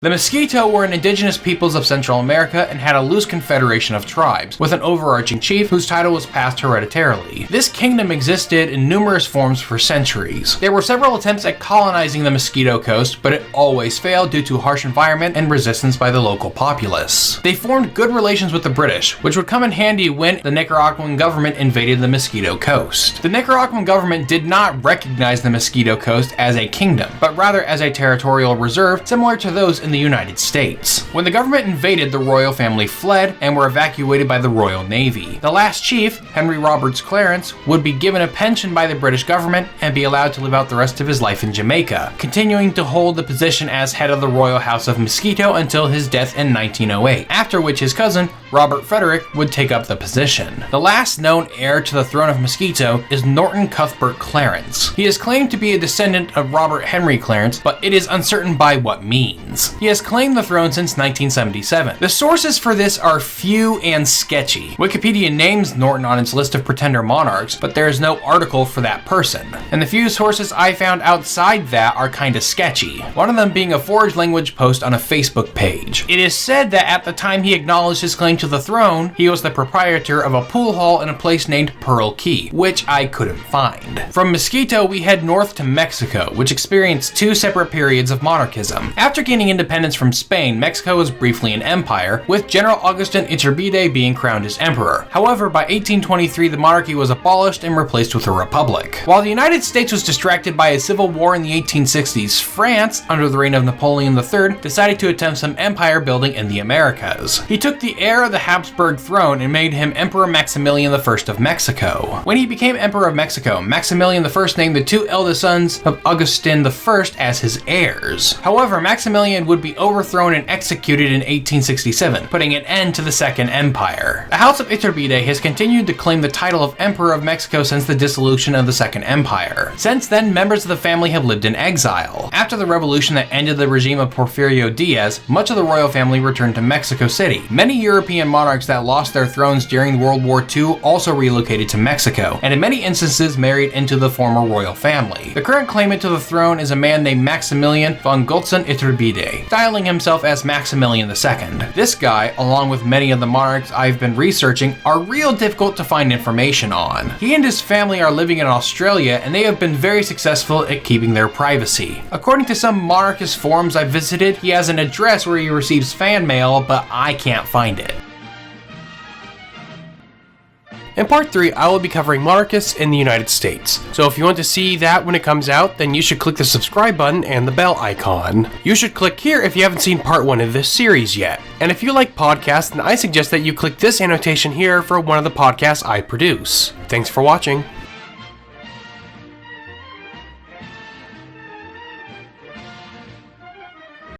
The Mosquito were an indigenous peoples of Central America and had a loose confederation of tribes, with an overarching chief whose title was passed hereditarily. This kingdom existed in numerous forms for centuries. There were several attempts at colonizing the Mosquito Coast, but it always failed due to harsh environment and resistance by the local populace. They formed good relations with the British, which would come in handy when the Nicaraguan government invaded the Mosquito Coast. The Nicaraguan government did not recognize the Mosquito Coast as a kingdom, but rather as a territorial reserve similar to those in the United States. When the government invaded, the royal family fled and were evacuated by the Royal Navy. The last chief, Henry Roberts Clarence, would be given a pension by the British government and be allowed to live out the rest of his life in Jamaica, continuing to hold the position as head of the Royal House of Mosquito until his death in 1908, after which his cousin, Robert Frederick, would take up the position. The last known heir to the throne of Mosquito is Norton Cuthbert Clarence. He is claimed to be a descendant of Robert Henry Clarence, but it is uncertain by what means. He has claimed the throne since 1977. The sources for this are few and sketchy. Wikipedia names Norton on its list of pretender monarchs, but there is no article for that person. And the few sources I found outside that are kinda sketchy, one of them being a forged language post on a Facebook page. It is said that at the time he acknowledged his claim to the throne, he was the proprietor of a pool hall in a place named Pearl Key, which I couldn't find. From Mosquito, we head north to Mexico, which experienced two separate periods of monarchism. After gaining independence from Spain, Mexico was briefly an empire, with General Agustin Iturbide being crowned as emperor. However, by 1823, the monarchy was abolished and replaced with a republic. While the United States was distracted by a civil war in the 1860s, France, under the reign of Napoleon III, decided to attempt some empire building in the Americas. He took the heir of the Habsburg throne and made him Emperor Maximilian I of Mexico. When he became Emperor of Mexico, Maximilian I named the two eldest sons of Augustin I as his heirs. However, Maximilian would be overthrown and executed in 1867, putting an end to the Second Empire. The House of Iturbide has continued to claim the title of Emperor of Mexico since the dissolution of the Second Empire. Since then, members of the family have lived in exile. After the revolution that ended the regime of Porfirio Diaz, much of the royal family returned to Mexico City. Many European monarchs that lost their thrones during World War II also relocated to Mexico, and in many instances married into the former royal family. The current claimant to the throne is a man named Maximilian von Goltzen Iturbide, styling himself as Maximilian II. This guy, along with many of the monarchs I've been researching, are real difficult to find information on. He and his family are living in Australia, and they have been very successful at keeping their privacy. According to some monarchist forums I've visited, he has an address where he receives fan mail, but I can't find it. In part 3, I will be covering monarchists in the United States. So if you want to see that when it comes out, then you should click the subscribe button and the bell icon. You should click here if you haven't seen part 1 of this series yet. And if you like podcasts, then I suggest that you click this annotation here for one of the podcasts I produce. Thanks for watching.